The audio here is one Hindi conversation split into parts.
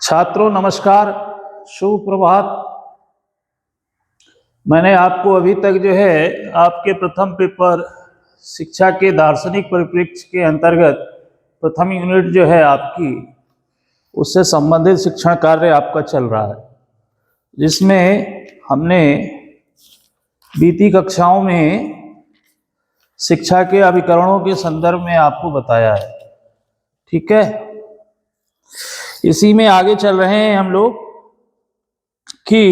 छात्रों नमस्कार, शुभ प्रभात। मैंने आपको अभी तक जो है आपके प्रथम पेपर शिक्षा के दार्शनिक परिप्रेक्ष्य के अंतर्गत प्रथम यूनिट जो है आपकी, उससे संबंधित शिक्षण कार्य आपका चल रहा है, जिसमें हमने बीती कक्षाओं में शिक्षा के अभिकरणों के संदर्भ में आपको बताया है। ठीक है, इसी में आगे चल रहे हैं हम लोग कि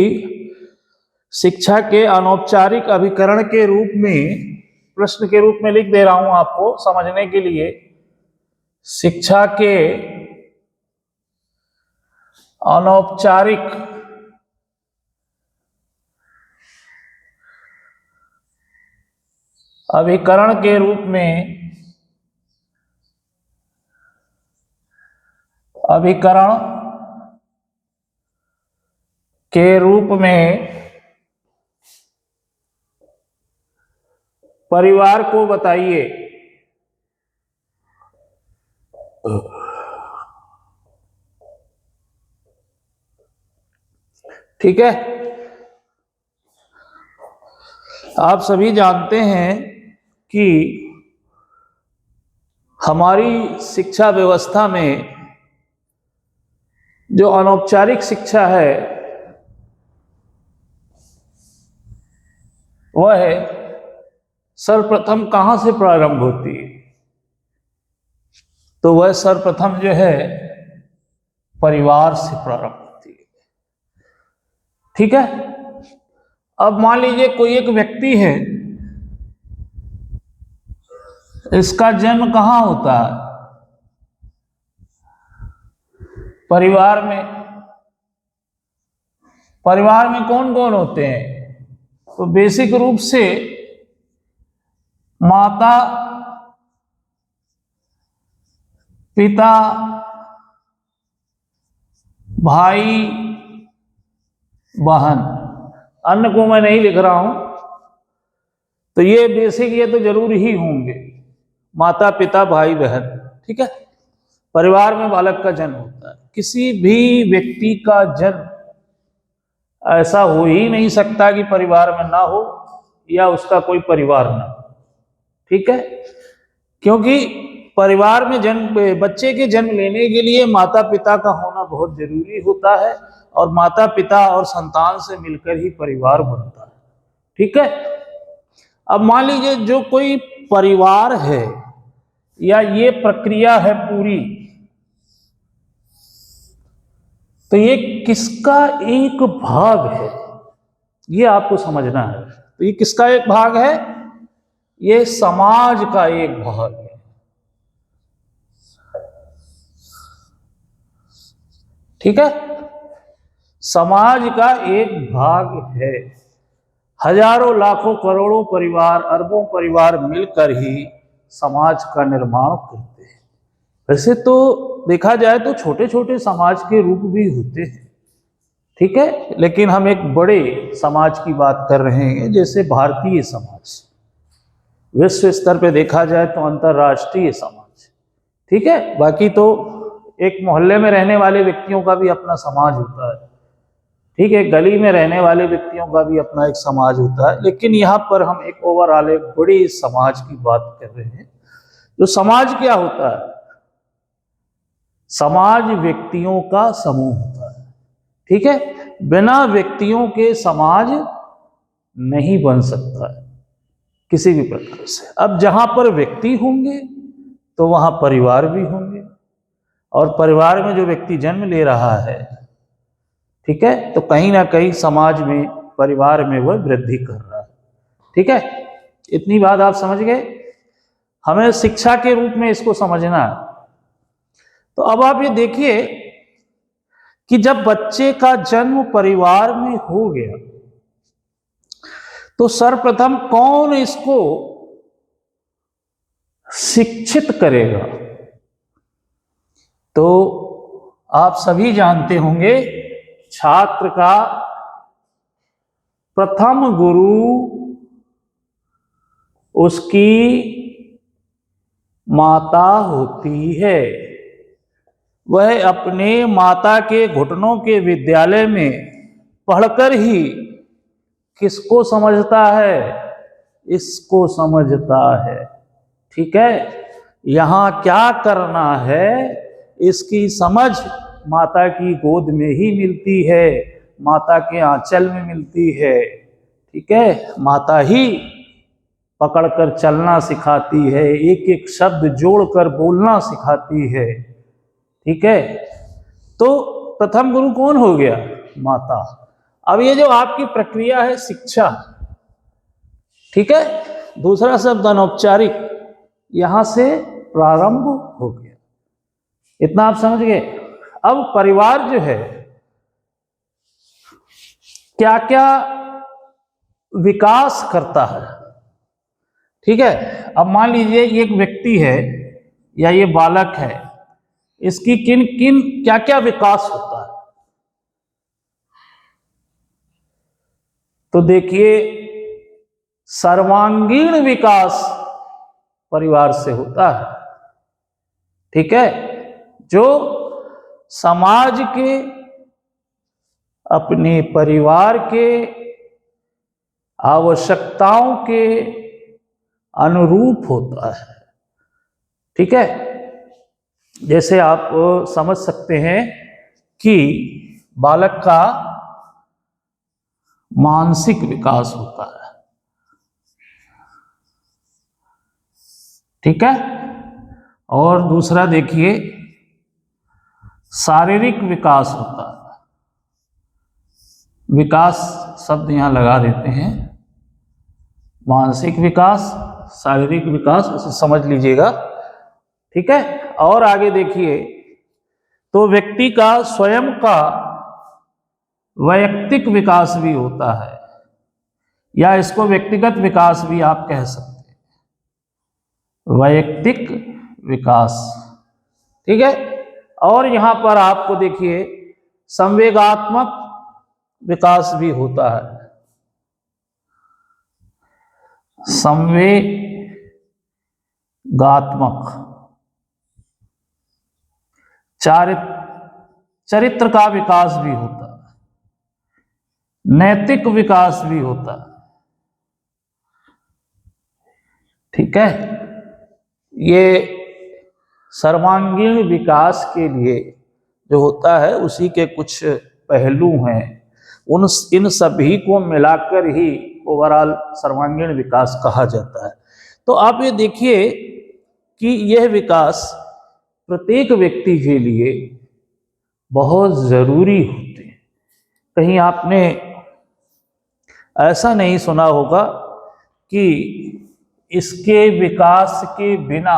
शिक्षा के अनौपचारिक अभिकरण के रूप में, प्रश्न के रूप में लिख दे रहा हूं आपको समझने के लिए, शिक्षा के अनौपचारिक अभिकरण के रूप में, अभिकरण के रूप में परिवार को बताइए। ठीक है, आप सभी जानते हैं कि हमारी शिक्षा व्यवस्था में जो अनौपचारिक शिक्षा है वह है सर्वप्रथम कहां से प्रारंभ होती है? तो वह सर्वप्रथम जो है परिवार से प्रारंभ होती है। ठीक है, अब मान लीजिए कोई एक व्यक्ति है, इसका जन्म कहां होता है? परिवार में। परिवार में कौन कौन होते हैं? तो बेसिक रूप से माता, पिता, भाई, बहन। अन्य को मैं नहीं लिख रहा हूं, तो ये बेसिक, ये तो जरूर ही होंगे, माता, पिता, भाई, बहन। ठीक है, परिवार में बालक का जन्म होता है। किसी भी व्यक्ति का जन्म ऐसा हो ही नहीं सकता कि परिवार में ना हो या उसका कोई परिवार ना हो। ठीक है, क्योंकि परिवार में जन्म, बच्चे के जन्म लेने के लिए माता पिता का होना बहुत जरूरी होता है, और माता पिता और संतान से मिलकर ही परिवार बनता है। ठीक है, अब मान लीजिए जो कोई परिवार है या ये प्रक्रिया है पूरी, तो ये किसका एक भाग है, ये आपको समझना है। तो ये किसका एक भाग है? ये समाज का एक भाग है। ठीक है, समाज का एक भाग है। हजारों लाखों करोड़ों परिवार, अरबों परिवार मिलकर ही समाज का निर्माण करते हैं। वैसे तो देखा जाए तो छोटे छोटे समाज के रूप भी होते हैं। ठीक है, लेकिन हम एक बड़े समाज की बात कर रहे हैं, जैसे भारतीय समाज। विश्व स्तर पे देखा जाए तो अंतरराष्ट्रीय समाज। ठीक है, बाकी तो एक मोहल्ले में रहने वाले व्यक्तियों का भी अपना समाज होता है। ठीक है, गली में रहने वाले व्यक्तियों का भी अपना एक समाज होता है, लेकिन यहाँ पर हम एक ओवरऑल एक बड़ी समाज की बात कर रहे हैं। तो समाज क्या होता है? समाज व्यक्तियों का समूह होता है। ठीक है, बिना व्यक्तियों के समाज नहीं बन सकता है किसी भी प्रकार से। अब जहां पर व्यक्ति होंगे तो वहां परिवार भी होंगे, और परिवार में जो व्यक्ति जन्म ले रहा है, ठीक है, तो कहीं ना कहीं समाज में, परिवार में वह वृद्धि कर रहा है। ठीक है, इतनी बात आप समझ गए। हमें शिक्षा के रूप में इसको समझना है। तो अब आप ये देखिए कि जब बच्चे का जन्म परिवार में हो गया तो सर्वप्रथम कौन इसको शिक्षित करेगा? तो आप सभी जानते होंगे, छात्र का प्रथम गुरु उसकी माता होती है। वह अपने माता के घुटनों के विद्यालय में पढ़कर ही किसको समझता है? इसको समझता है। ठीक है, यहाँ क्या करना है, इसकी समझ माता की गोद में ही मिलती है, माता के आंचल में मिलती है। ठीक है, माता ही पकड़कर चलना सिखाती है, एक एक शब्द जोड़कर बोलना सिखाती है। ठीक है, तो प्रथम गुरु कौन हो गया? माता। अब ये जो आपकी प्रक्रिया है शिक्षा, ठीक है, दूसरा शब्द अनौपचारिक, यहां से प्रारंभ हो गया। इतना आप समझ गए। अब परिवार जो है क्या क्या विकास करता है? ठीक है, अब मान लीजिए एक व्यक्ति है या ये बालक है, इसकी किन किन क्या क्या विकास होता है? तो देखिए, सर्वांगीण विकास परिवार से होता है। ठीक है, जो समाज के, अपने परिवार के आवश्यकताओं के अनुरूप होता है। ठीक है, जैसे आप समझ सकते हैं कि बालक का मानसिक विकास होता है। ठीक है, और दूसरा देखिए शारीरिक विकास होता है। विकास शब्द यहां लगा देते हैं, मानसिक विकास, शारीरिक विकास, उसे समझ लीजिएगा। ठीक है, और आगे देखिए, तो व्यक्ति का स्वयं का वैयक्तिक विकास भी होता है, या इसको व्यक्तिगत विकास भी आप कह सकते हैं, वैयक्तिक विकास। ठीक है, और यहां पर आपको देखिए संवेगात्मक विकास भी होता है, संवेगात्मक। चरित्र का विकास भी होता है, नैतिक विकास भी होता है। ठीक है, ये सर्वांगीण विकास के लिए जो होता है उसी के कुछ पहलू हैं। इन सभी को मिलाकर ही ओवरऑल सर्वांगीण विकास कहा जाता है। तो आप ये देखिए कि यह विकास प्रत्येक व्यक्ति के लिए बहुत जरूरी होते हैं। कहीं आपने ऐसा नहीं सुना होगा कि इसके विकास के बिना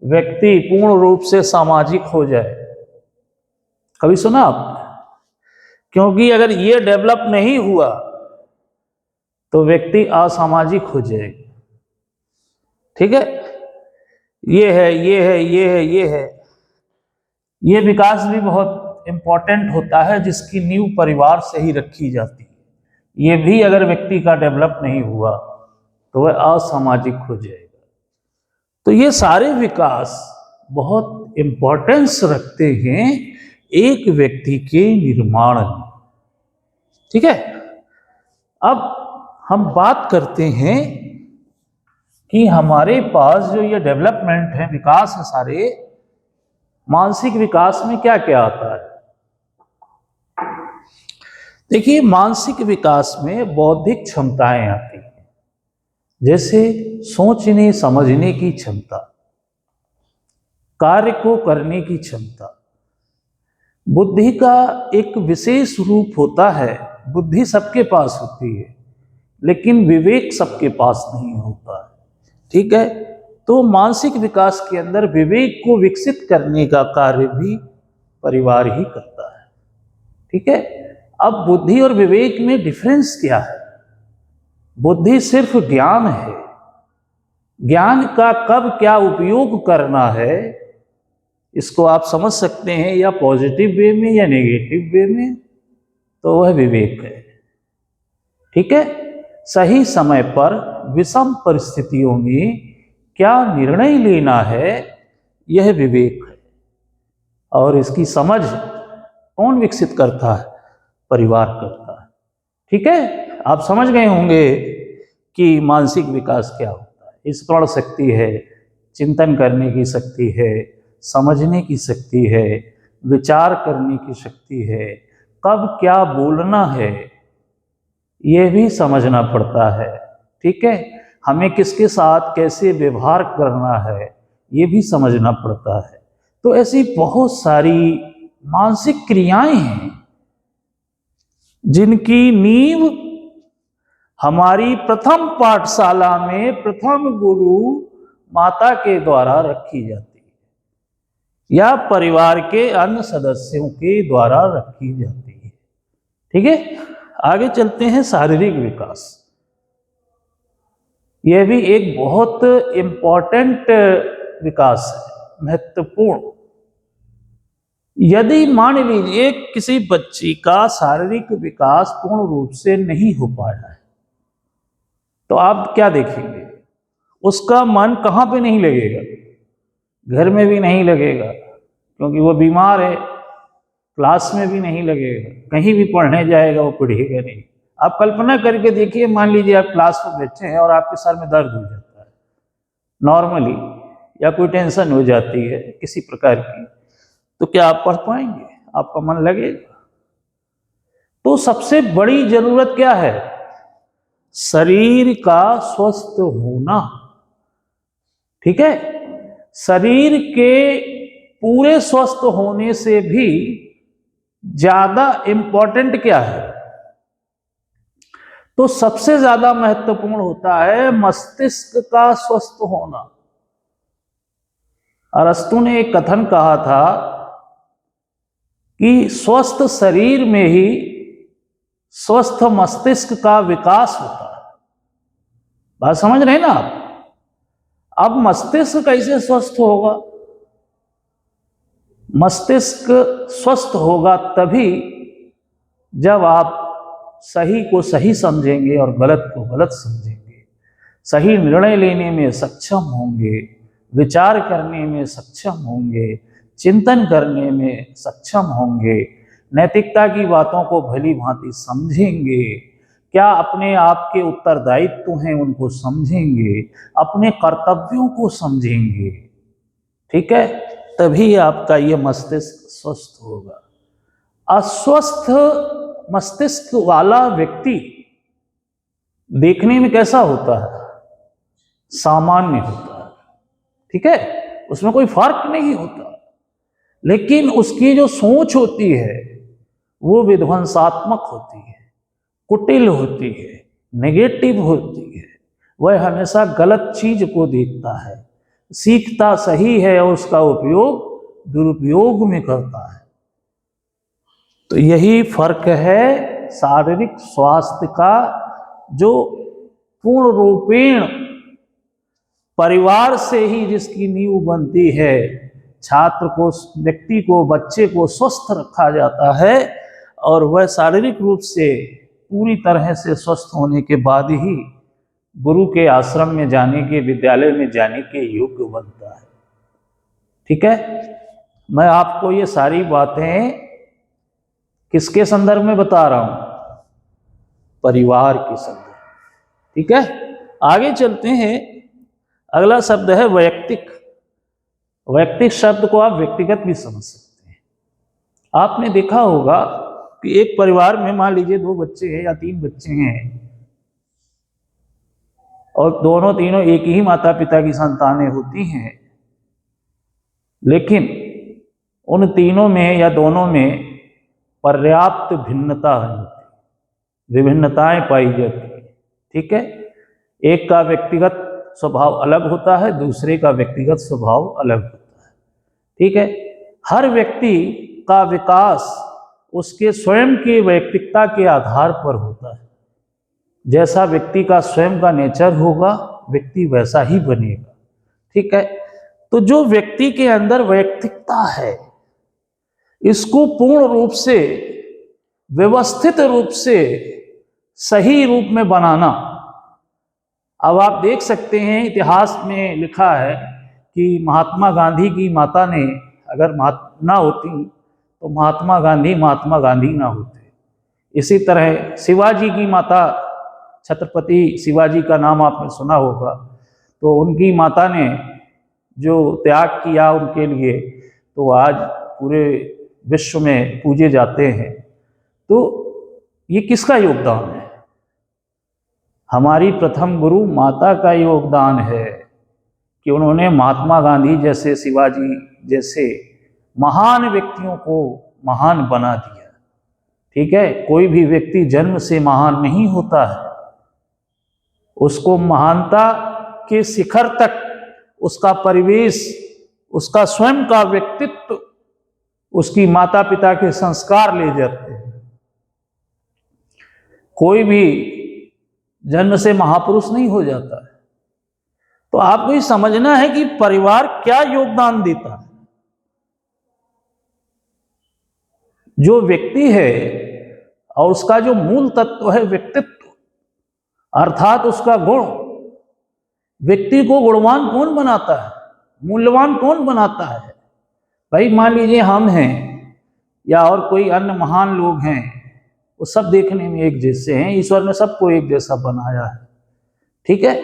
व्यक्ति पूर्ण रूप से सामाजिक हो जाए। कभी सुना आपने? क्योंकि अगर ये डेवलप नहीं हुआ तो व्यक्ति असामाजिक हो जाएगा। ठीक है, ये है, ये है, ये है, ये है। ये विकास भी बहुत इंपॉर्टेंट होता है, जिसकी नींव परिवार से ही रखी जाती है। ये भी अगर व्यक्ति का डेवलप नहीं हुआ तो वह असामाजिक हो जाएगा। तो ये सारे विकास बहुत इंपॉर्टेंस रखते हैं एक व्यक्ति के निर्माण में। ठीक है, अब हम बात करते हैं कि हमारे पास जो ये डेवलपमेंट है, विकास है सारे, मानसिक विकास में क्या क्या आता है? देखिए, मानसिक विकास में बौद्धिक क्षमताएं आती हैं, जैसे सोचने समझने की क्षमता, कार्य को करने की क्षमता। बुद्धि का एक विशेष रूप होता है, बुद्धि सबके पास होती है लेकिन विवेक सबके पास नहीं होता है। ठीक है, तो मानसिक विकास के अंदर विवेक को विकसित करने का कार्य भी परिवार ही करता है। ठीक है, अब बुद्धि और विवेक में डिफरेंस क्या है? बुद्धि सिर्फ ज्ञान है, ज्ञान का कब क्या उपयोग करना है इसको आप समझ सकते हैं, या पॉजिटिव वे में या नेगेटिव वे में, तो वह विवेक है। ठीक है, सही समय पर विषम परिस्थितियों में क्या निर्णय लेना है, यह विवेक है। और इसकी समझ कौन विकसित करता है? परिवार करता है। ठीक है, आप समझ गए होंगे कि मानसिक विकास क्या होता है। स्मरण शक्ति है, चिंतन करने की शक्ति है, समझने की शक्ति है, विचार करने की शक्ति है, कब क्या बोलना है ये भी समझना पड़ता है। ठीक है, हमें किसके साथ कैसे व्यवहार करना है ये भी समझना पड़ता है। तो ऐसी बहुत सारी मानसिक क्रियाएं हैं जिनकी नींव हमारी प्रथम पाठशाला में प्रथम गुरु माता के द्वारा रखी जाती है या परिवार के अन्य सदस्यों के द्वारा रखी जाती है। ठीक है, आगे चलते हैं। शारीरिक विकास, यह भी एक बहुत इम्पोर्टेंट विकास है, महत्वपूर्ण। यदि मान लीजिए किसी बच्ची का शारीरिक विकास पूर्ण रूप से नहीं हो पाया है तो आप क्या देखेंगे? उसका मन कहाँ पे नहीं लगेगा? घर में भी नहीं लगेगा क्योंकि वो बीमार है, क्लास में भी नहीं लगेगा, कहीं भी पढ़ने जाएगा वो पढ़ेगा नहीं। आप कल्पना करके देखिए, मान लीजिए आप क्लास में बैठे हैं और आपके सर में दर्द हो जाता है नॉर्मली, या कोई टेंशन हो जाती है किसी प्रकार की, तो क्या आप पढ़ पाएंगे? आपका मन लगेगा? तो सबसे बड़ी जरूरत क्या है? शरीर का स्वस्थ होना। ठीक है, शरीर के पूरे स्वस्थ होने से भी ज्यादा इंपॉर्टेंट क्या है? तो सबसे ज्यादा महत्वपूर्ण होता है मस्तिष्क का स्वस्थ होना। अरस्तु ने एक कथन कहा था कि स्वस्थ शरीर में ही स्वस्थ मस्तिष्क का विकास होता है। बात समझ रहे हैं ना आप? अब मस्तिष्क कैसे स्वस्थ होगा? मस्तिष्क स्वस्थ होगा तभी जब आप सही को सही समझेंगे और गलत को गलत समझेंगे, सही निर्णय लेने में सक्षम होंगे, विचार करने में सक्षम होंगे, चिंतन करने में सक्षम होंगे, नैतिकता की बातों को भली भांति समझेंगे, क्या अपने आप के उत्तरदायित्व हैं उनको समझेंगे, अपने कर्तव्यों को समझेंगे। ठीक है, तभी आपका ये मस्तिष्क स्वस्थ होगा। अस्वस्थ मस्तिष्क वाला व्यक्ति देखने में कैसा होता है? सामान्य होता है। ठीक है, उसमें कोई फर्क नहीं होता, लेकिन उसकी जो सोच होती है वो विध्वंसात्मक होती है, कुटिल होती है, नेगेटिव होती है। वह हमेशा गलत चीज को देखता है, सीखता सही है और उसका उपयोग दुरुपयोग में करता है। तो यही फर्क है शारीरिक स्वास्थ्य का, जो पूर्ण रूपेण परिवार से ही जिसकी नींव बनती है। छात्र को, व्यक्ति को, बच्चे को स्वस्थ रखा जाता है और वह शारीरिक रूप से पूरी तरह से स्वस्थ होने के बाद ही गुरु के आश्रम में जाने के, विद्यालय में जाने के योग्य बनता है। ठीक है, मैं आपको ये सारी बातें किसके संदर्भ में बता रहा हूं? परिवार के संदर्भ। ठीक है, आगे चलते हैं। अगला शब्द है वैयक्तिक। वैयक्तिक शब्द को आप व्यक्तिगत भी समझ सकते हैं। आपने देखा होगा कि एक परिवार में मान लीजिए 2 बच्चे हैं या 3 बच्चे हैं और दोनों तीनों एक ही माता पिता की संतानें होती हैं, लेकिन उन तीनों में या दोनों में पर्याप्त भिन्नता होती, विभिन्नताएं पाई जाती है। ठीक है, एक का व्यक्तिगत स्वभाव अलग होता है, दूसरे का व्यक्तिगत स्वभाव अलग होता है। ठीक है, हर व्यक्ति का विकास उसके स्वयं की व्यक्तिकता के आधार पर होता है। जैसा व्यक्ति का स्वयं का नेचर होगा, व्यक्ति वैसा ही बनेगा। ठीक है, तो जो व्यक्ति के अंदर वैयक्तिकता है, इसको पूर्ण रूप से, व्यवस्थित रूप से, सही रूप में बनाना। अब आप देख सकते हैं, इतिहास में लिखा है कि महात्मा गांधी की माता ने अगर ना होती तो महात्मा गांधी ना होते। इसी तरह शिवाजी की माता, छत्रपति शिवाजी का नाम आपने सुना होगा, तो उनकी माता ने जो त्याग किया उनके लिए, तो आज पूरे विश्व में पूजे जाते हैं। तो ये किसका योगदान है? हमारी प्रथम गुरु माता का योगदान है कि उन्होंने महात्मा गांधी जैसे, शिवाजी जैसे महान व्यक्तियों को महान बना दिया। ठीक है, कोई भी व्यक्ति जन्म से महान नहीं होता है, उसको महानता के शिखर तक उसका परिवेश, उसका स्वयं का व्यक्तित्व, उसकी माता पिता के संस्कार ले जाते हैं। कोई भी जन्म से महापुरुष नहीं हो जाता है। तो आपको ये समझना है कि परिवार क्या योगदान देता है। जो व्यक्ति है और उसका जो मूल तत्व है व्यक्तित्व, अर्थात उसका गुण, व्यक्ति को गुणवान कौन बनाता है, मूल्यवान कौन बनाता है? भाई मान लीजिए हम हैं या और कोई अन्य महान लोग हैं, वो सब देखने में एक जैसे हैं, ईश्वर ने सबको एक जैसा बनाया है। ठीक है,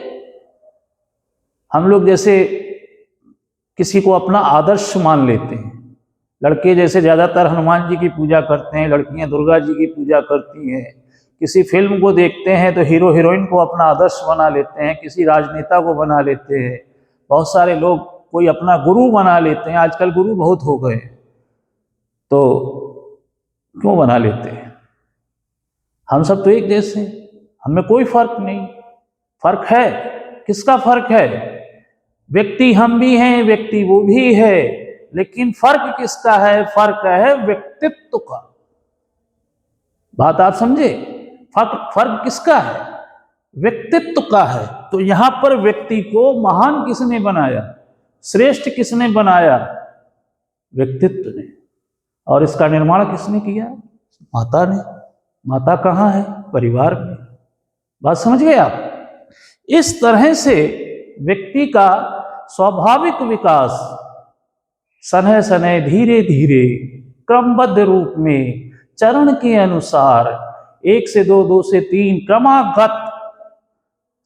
हम लोग जैसे किसी को अपना आदर्श मान लेते हैं। लड़के जैसे ज़्यादातर हनुमान जी की पूजा करते हैं, लड़कियां दुर्गा जी की पूजा करती हैं। किसी फिल्म को देखते हैं तो हीरो हीरोइन को अपना आदर्श बना लेते हैं, किसी राजनेता को बना लेते हैं। बहुत सारे लोग कोई अपना गुरु बना लेते हैं। आजकल गुरु बहुत हो गए, तो क्यों बना लेते हैं? हम सब तो एक जैसे, हमें कोई फर्क नहीं। फर्क है, किसका फर्क है? व्यक्ति हम भी हैं, व्यक्ति वो भी है, लेकिन फर्क किसका है? फर्क है व्यक्तित्व का। बात आप समझे? फर्क किसका है? व्यक्तित्व का है। तो यहां पर व्यक्ति को महान किसने बनाया, श्रेष्ठ किसने बनाया? व्यक्तित्व ने। और इसका निर्माण किसने किया? माता ने। माता कहाँ है? परिवार में। बात समझ गए आप? इस तरह से व्यक्ति का स्वाभाविक विकास सनह सनह, धीरे धीरे, क्रमबद्ध रूप में, चरण के अनुसार, 1 से 2, 2 से 3, क्रमागत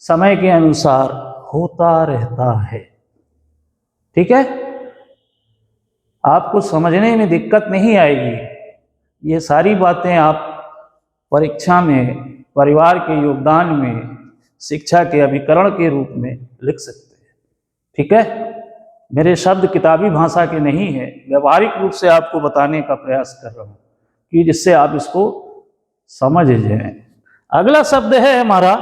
समय के अनुसार होता रहता है। ठीक है, आपको समझने में दिक्कत नहीं आएगी। ये सारी बातें आप परीक्षा में परिवार के योगदान में शिक्षा के अभिकरण के रूप में लिख सकते हैं। ठीक है, मेरे शब्द किताबी भाषा के नहीं है, व्यवहारिक रूप से आपको बताने का प्रयास कर रहा हूं कि जिससे आप इसको समझ जाएं। अगला शब्द है हमारा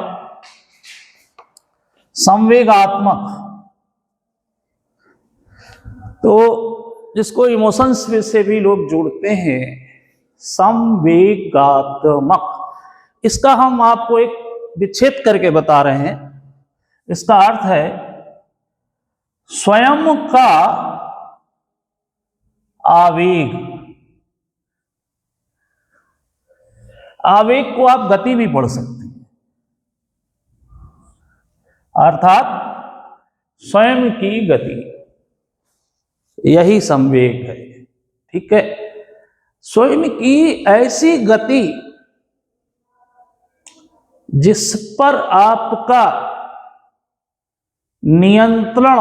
संवेगात्मक। तो जिसको इमोशंस से भी लोग जोड़ते हैं, संवेगात्मक। इसका हम आपको एक विच्छेद करके बता रहे हैं। इसका अर्थ है स्वयं का आवेग। आवेग को आप गति भी पढ़ सकते हैं, अर्थात स्वयं की गति, यही संवेग है। ठीक है, स्वयं की ऐसी गति जिस पर आपका नियंत्रण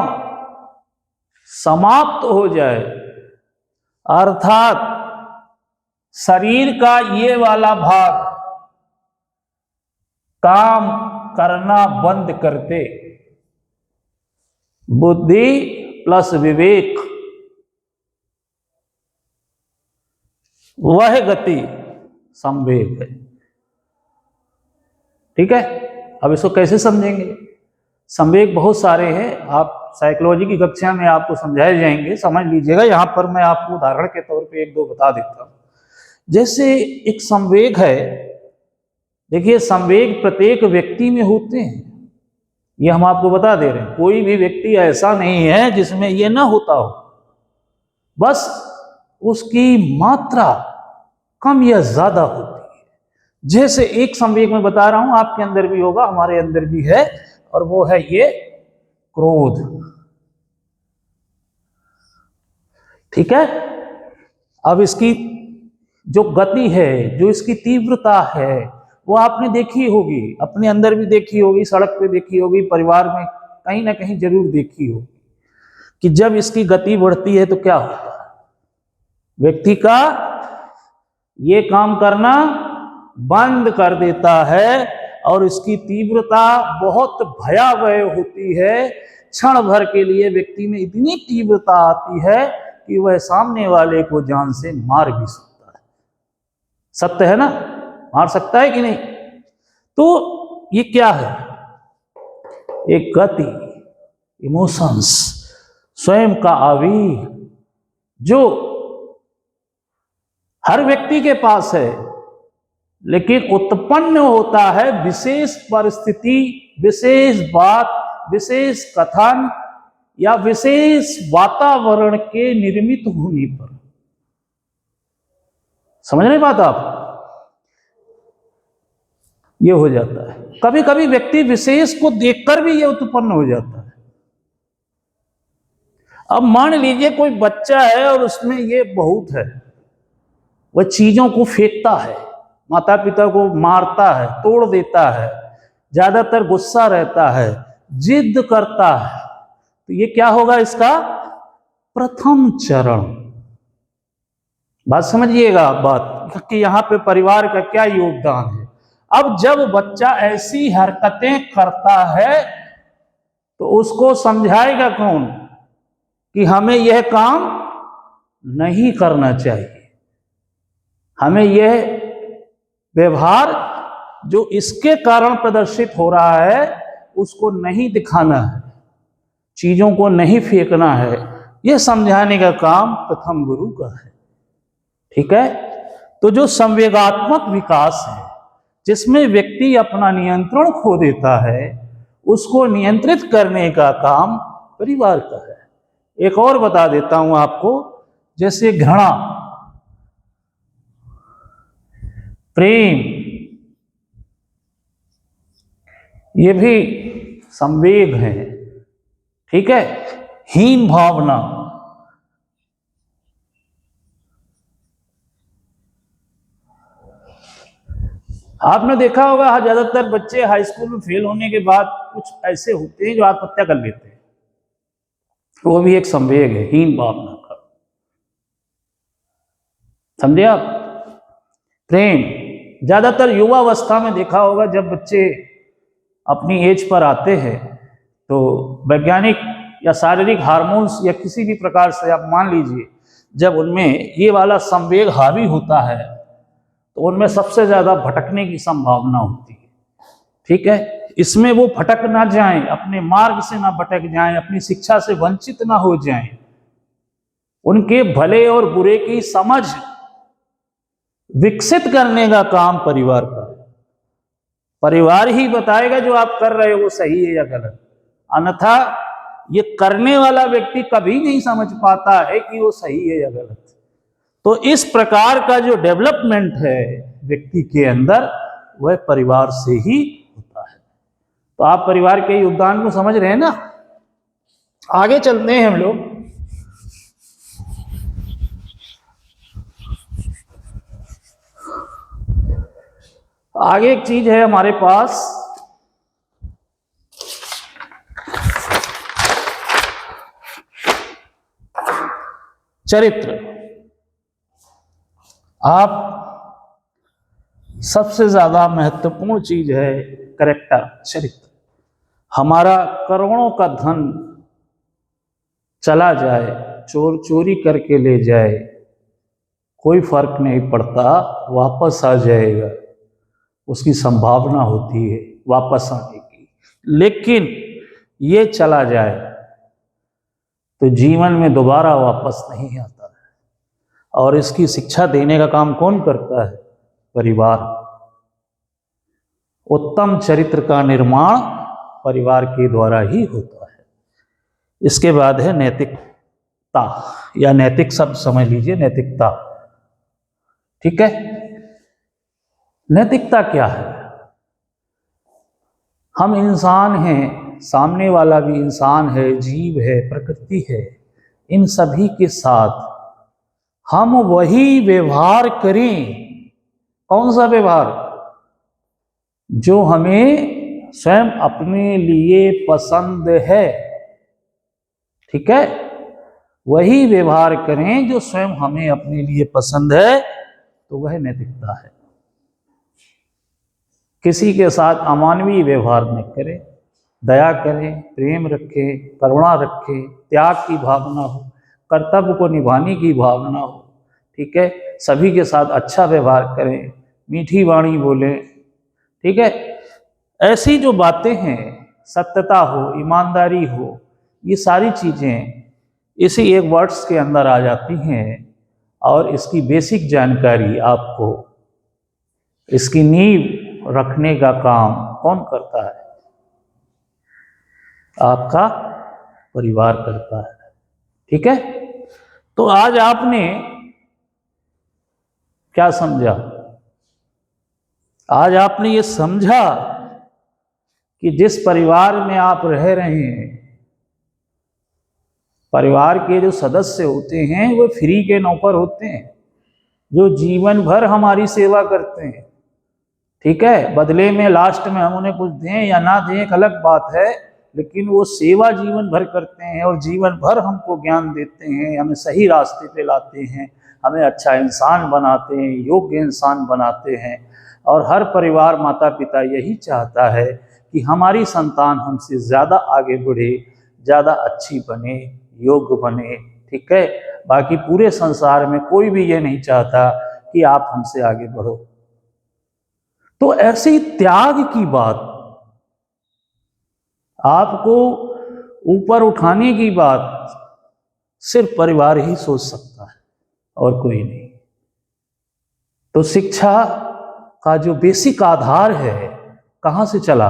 समाप्त हो जाए, अर्थात शरीर का ये वाला भाग काम करना बंद करते, बुद्धि प्लस विवेक, वह गति संवेग है। ठीक है, अब इसको कैसे समझेंगे? संवेग बहुत सारे हैं, आप साइकोलॉजी की कक्षा में आपको समझाए जाएंगे, समझ लीजिएगा। यहां पर मैं आपको उदाहरण के तौर पे 1-2 बता देता हूं। जैसे एक संवेग है, देखिए संवेग प्रत्येक व्यक्ति में होते हैं, ये हम आपको बता दे रहे हैं। कोई भी व्यक्ति ऐसा नहीं है जिसमें ये ना होता हो, बस उसकी मात्रा कम या ज्यादा होती है। जैसे एक संवेग में बता रहा हूं, आपके अंदर भी होगा, हमारे अंदर भी है, और वो है ये क्रोध। ठीक है। अब इसकी जो गति है, जो इसकी तीव्रता है, वो आपने देखी होगी, अपने अंदर भी देखी होगी, सड़क पे देखी होगी, परिवार में कहीं ना कहीं जरूर देखी होगी कि जब इसकी गति बढ़ती है तो क्या होता है, व्यक्ति का ये काम करना बंद कर देता है और इसकी तीव्रता बहुत भयावह होती है। क्षण भर के लिए व्यक्ति में इतनी तीव्रता आती है कि वह सामने वाले को जान से मार भी सकता है। सत्य है ना, मार सकता है कि नहीं। तो ये क्या है, एक गति, इमोशंस, स्वयं का आवेग जो हर व्यक्ति के पास है, लेकिन उत्पन्न होता है विशेष परिस्थिति, विशेष बात, विशेष कथन या विशेष वातावरण के निर्मित होने पर। समझ नहीं पाता आप, ये हो जाता है। कभी कभी व्यक्ति विशेष को देखकर भी ये उत्पन्न हो जाता है। अब मान लीजिए कोई बच्चा है और उसमें ये बहुत है, वह चीजों को फेंकता है, माता पिता को मारता है, तोड़ देता है, ज्यादातर गुस्सा रहता है, जिद करता है, तो ये क्या होगा, इसका प्रथम चरण। बात समझिएगा बात कि यहां पे परिवार का क्या योगदान है। अब जब बच्चा ऐसी हरकतें करता है तो उसको समझाएगा कौन कि हमें यह काम नहीं करना चाहिए, हमें यह व्यवहार जो इसके कारण प्रदर्शित हो रहा है उसको नहीं दिखाना है, चीजों को नहीं फेंकना है। यह समझाने का काम प्रथम गुरु का है। ठीक है। तो जो संवेगात्मक विकास है, जिसमें व्यक्ति अपना नियंत्रण खो देता है, उसको नियंत्रित करने का काम परिवार का है। एक और बता देता हूं आपको, जैसे घृणा, प्रेम, ये भी संवेग है। ठीक है। हीन भावना, आपने देखा होगा ज्यादातर बच्चे हाई स्कूल में फेल होने के बाद कुछ ऐसे होते हैं जो आत्महत्या कर लेते हैं, वो भी एक संवेग है, हीन भावना का। समझे आप। प्रेम, ज्यादातर युवावस्था में देखा होगा, जब बच्चे अपनी एज पर आते हैं तो वैज्ञानिक या शारीरिक हार्मोन्स या किसी भी प्रकार से आप मान लीजिए, जब उनमें ये वाला संवेग हावी होता है तो उनमें सबसे ज्यादा भटकने की संभावना होती है। ठीक है। इसमें वो भटक ना जाएं, अपने मार्ग से ना भटक जाएं, अपनी शिक्षा से वंचित ना हो जाएं, उनके भले और बुरे की समझ विकसित करने का काम परिवार का है। परिवार ही बताएगा जो आप कर रहे हो वो सही है या गलत, अन्यथा ये करने वाला व्यक्ति कभी नहीं समझ पाता है कि वो सही है या गलत। तो इस प्रकार का जो डेवलपमेंट है व्यक्ति के अंदर, वह परिवार से ही होता है। तो आप परिवार के योगदान को समझ रहे हैं ना। आगे चलते हैं हम लोग। आगे एक चीज है हमारे पास, चरित्र। आप सबसे ज्यादा महत्वपूर्ण चीज है कैरेक्टर, चरित्र। हमारा करोड़ों का धन चला जाए, चोर चोरी करके ले जाए, कोई फर्क नहीं पड़ता, वापस आ जाएगा, उसकी संभावना होती है वापस आने की। लेकिन ये चला जाए तो जीवन में दोबारा वापस नहीं आता है। और इसकी शिक्षा देने का काम कौन करता है? परिवार। उत्तम चरित्र का निर्माण परिवार के द्वारा ही होता है। इसके बाद है नैतिकता, या नैतिक शब्द समझ लीजिए, नैतिकता। ठीक है। नैतिकता क्या है? हम इंसान हैं, सामने वाला भी इंसान है, जीव है, प्रकृति है। इन सभी के साथ हम वही व्यवहार करें। कौन सा व्यवहार? जो हमें स्वयं अपने लिए पसंद है। ठीक है, वही व्यवहार करें जो स्वयं हमें अपने लिए पसंद है, तो वह नैतिकता है। किसी के साथ अमानवीय व्यवहार न करें, दया करें, प्रेम रखें, करुणा रखें, त्याग की भावना हो, कर्तव्य को निभाने की भावना हो। ठीक है, सभी के साथ अच्छा व्यवहार करें, मीठी वाणी बोलें। ठीक है, ऐसी जो बातें हैं, सत्यता हो, ईमानदारी हो, ये सारी चीज़ें इसी एक वर्ड्स के अंदर आ जाती हैं। और इसकी बेसिक जानकारी आपको, इसकी नींव रखने का काम कौन करता है? आपका परिवार करता है। ठीक है, तो आज आपने क्या समझा? आज आपने ये समझा कि जिस परिवार में आप रह रहे हैं, परिवार के जो सदस्य होते हैं वो फ्री के नौकर होते हैं, जो जीवन भर हमारी सेवा करते हैं। ठीक है, बदले में लास्ट में हम उन्हें कुछ दें या ना दें एक अलग बात है, लेकिन वो सेवा जीवन भर करते हैं और जीवन भर हमको ज्ञान देते हैं, हमें सही रास्ते पे लाते हैं, हमें अच्छा इंसान बनाते हैं, योग्य इंसान बनाते हैं। और हर परिवार, माता पिता यही चाहता है कि हमारी संतान हमसे ज़्यादा आगे बढ़े, ज़्यादा अच्छी बने, योग्य बने। ठीक है, बाकी पूरे संसार में कोई भी ये नहीं चाहता कि आप हमसे आगे बढ़ो। तो ऐसी त्याग की बात, आपको ऊपर उठाने की बात सिर्फ परिवार ही सोच सकता है और कोई नहीं। तो शिक्षा का जो बेसिक आधार है कहाँ से चला?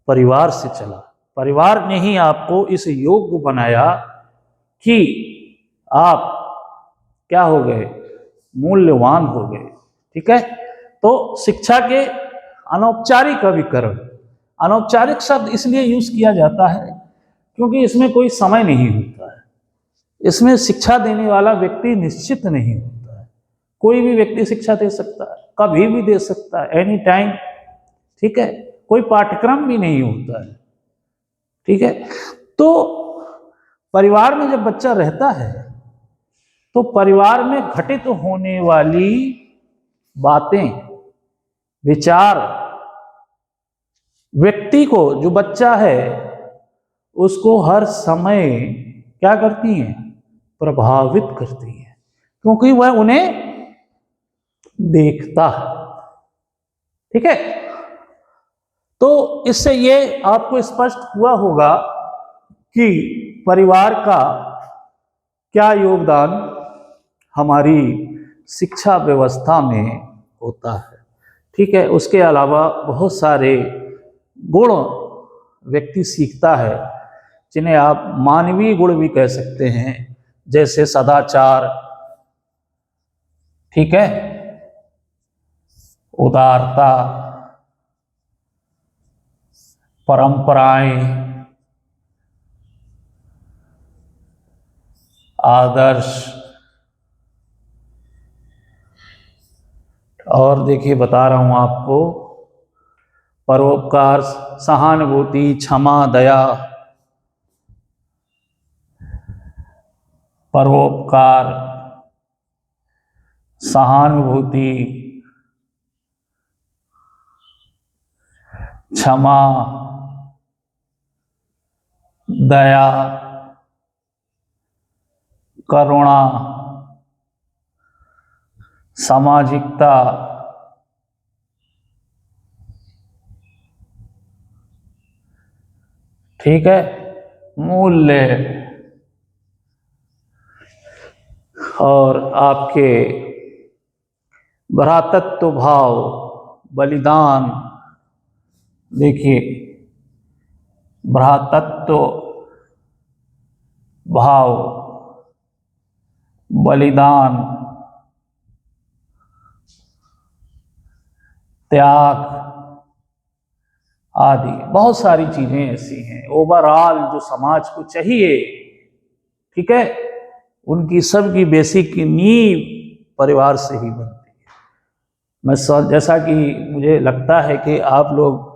परिवार से चला। परिवार ने ही आपको इस योग्य बनाया कि आप क्या हो गए? मूल्यवान हो गए। ठीक है, तो शिक्षा के अनौपचारिक अभिकरण, अनौपचारिक शब्द इसलिए यूज किया जाता है क्योंकि इसमें कोई समय नहीं होता है। इसमें शिक्षा देने वाला व्यक्ति निश्चित नहीं होता है। कोई भी व्यक्ति शिक्षा दे सकता है, कभी भी दे सकता है, एनी टाइम। ठीक है, कोई पाठ्यक्रम भी नहीं होता है। ठीक है, तो परिवार में जब बच्चा रहता है तो परिवार में घटित होने वाली बातें, विचार, व्यक्ति को, जो बच्चा है उसको हर समय क्या करती हैं? प्रभावित करती हैं, क्योंकि वह उन्हें देखता है। ठीक है, तो इससे ये आपको स्पष्ट हुआ होगा कि परिवार का क्या योगदान हमारी शिक्षा व्यवस्था में होता है। ठीक है, उसके अलावा बहुत सारे गुण व्यक्ति सीखता है, जिन्हें आप मानवीय गुण भी कह सकते हैं, जैसे सदाचार, ठीक है, उदारता, परंपराएं, आदर्श, और देखिए बता रहा हूं आपको, परोपकार, सहानुभूति, क्षमा, दया, परोपकार, सहानुभूति, क्षमा, दया, करुणा, सामाजिकता, ठीक है, मूल्य, और आपके भ्रातृत्व भाव, बलिदान। देखिए, भ्रातृत्व भाव, बलिदान, त्याग आदि बहुत सारी चीजें ऐसी हैं ओवरऑल जो समाज को चाहिए। ठीक है, उनकी सबकी बेसिक नींव परिवार से ही बनती है। जैसा कि मुझे लगता है कि आप लोग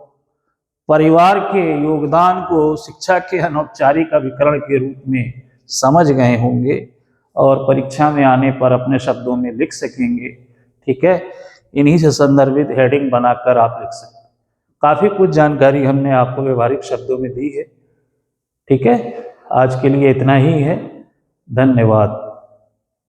परिवार के योगदान को शिक्षा के अनौपचारिक अभिकरण के रूप में समझ गए होंगे और परीक्षा में आने पर अपने शब्दों में लिख सकेंगे। ठीक है, इन्हीं से संदर्भित हेडिंग बनाकर आप लिख सकते हैं। काफ़ी कुछ जानकारी हमने आपको व्यवहारिक शब्दों में दी है। ठीक है, आज के लिए इतना ही है। धन्यवाद।